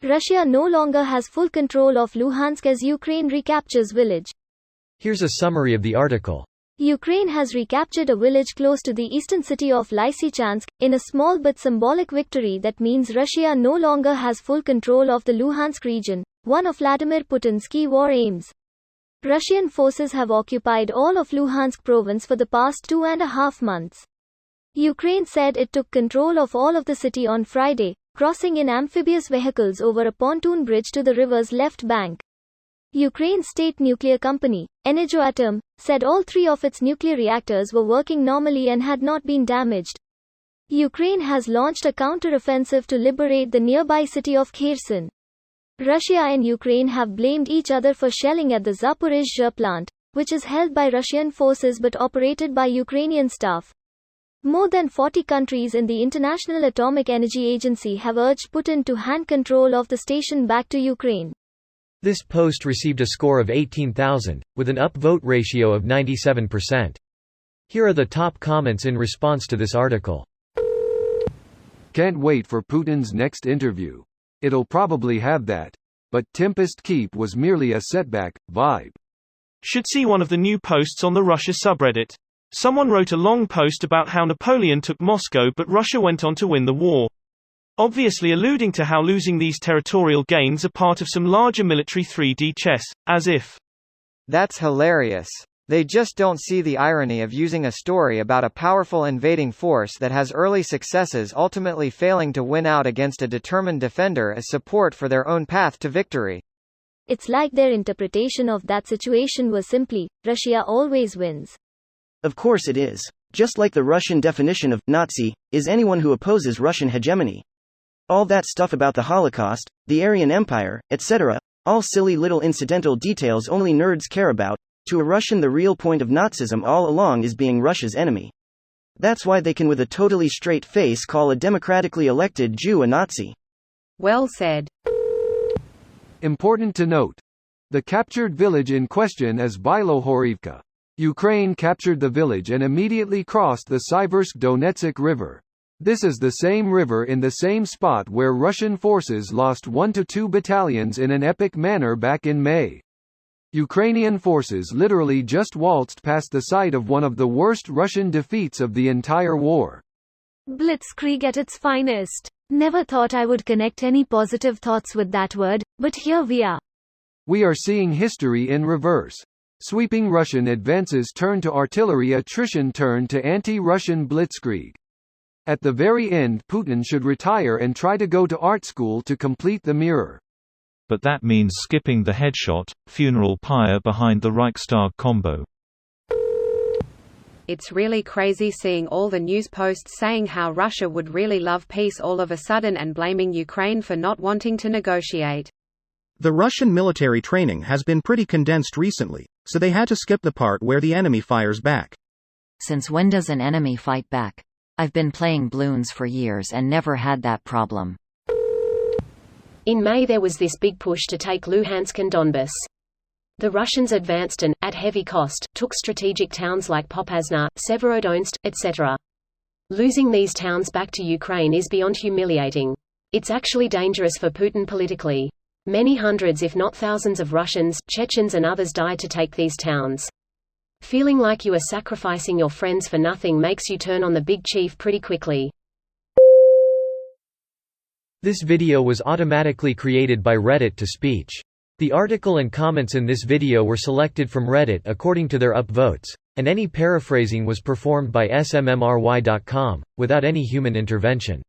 Russia no longer has full control of Luhansk as Ukraine recaptures village. Here's a summary of the article. Ukraine has recaptured a village close to the eastern city of Lysychansk, in a small but symbolic victory that means Russia no longer has full control of the Luhansk region, one of Vladimir Putin's key war aims. Russian forces have occupied all of Luhansk province for the past 2.5 months. Ukraine said it took control of all of the city on Friday, crossing in amphibious vehicles over a pontoon bridge to the river's left bank. Ukraine's state nuclear company, Energoatom, said all 3 of its nuclear reactors were working normally and had not been damaged. Ukraine has launched a counter-offensive to liberate the nearby city of Kherson. Russia and Ukraine have blamed each other for shelling at the Zaporizhzhia plant, which is held by Russian forces but operated by Ukrainian staff. More than 40 countries in the International Atomic Energy Agency have urged Putin to hand control of the station back to Ukraine. This post received a score of 18,000, with an upvote ratio of 97%. Here are the top comments in response to this article. Can't wait for Putin's next interview. It'll probably have that. But Tempest Keep was merely a setback, vibe. Should see one of the new posts on the Russia subreddit. Someone wrote a long post about how Napoleon took Moscow but Russia went on to win the war. Obviously alluding to how losing these territorial gains are part of some larger military 3D chess, as if. That's hilarious. They just don't see the irony of using a story about a powerful invading force that has early successes ultimately failing to win out against a determined defender as support for their own path to victory. It's like their interpretation of that situation was simply, Russia always wins. Of course it is. Just like the Russian definition of Nazi is anyone who opposes Russian hegemony. All that stuff about the Holocaust, the Aryan Empire, etc., all silly little incidental details only nerds care about. To a Russian, the real point of Nazism all along is being Russia's enemy. That's why they can with a totally straight face call a democratically elected Jew a Nazi. Well said. Important to note. The captured village in question is Bilohorivka. Ukraine captured the village and immediately crossed the Siversk-Donetsk River. This is the same river in the same spot where Russian forces lost 1 to 2 battalions in an epic manner back in May. Ukrainian forces literally just waltzed past the site of one of the worst Russian defeats of the entire war. Blitzkrieg at its finest. Never thought I would connect any positive thoughts with that word, but here we are. We are seeing history in reverse. Sweeping Russian advances turn to artillery, attrition turn to anti-Russian blitzkrieg. At the very end, Putin should retire and try to go to art school to complete the mirror. But that means skipping the headshot, funeral pyre behind the Reichstag combo. It's really crazy seeing all the news posts saying how Russia would really love peace all of a sudden and blaming Ukraine for not wanting to negotiate. The Russian military training has been pretty condensed recently, so they had to skip the part where the enemy fires back. Since when does an enemy fight back? I've been playing Bloons for years and never had that problem. In May there was this big push to take Luhansk and Donbas. The Russians advanced and, at heavy cost, took strategic towns like Popasna, Severodonetsk, etc. Losing these towns back to Ukraine is beyond humiliating. It's actually dangerous for Putin politically. Many hundreds if not thousands of Russians, Chechens and others died to take these towns. Feeling like you are sacrificing your friends for nothing makes you turn on the big chief pretty quickly. This video was automatically created by Reddit to speech. The article and comments in this video were selected from Reddit according to their upvotes, and any paraphrasing was performed by smmry.com, without any human intervention.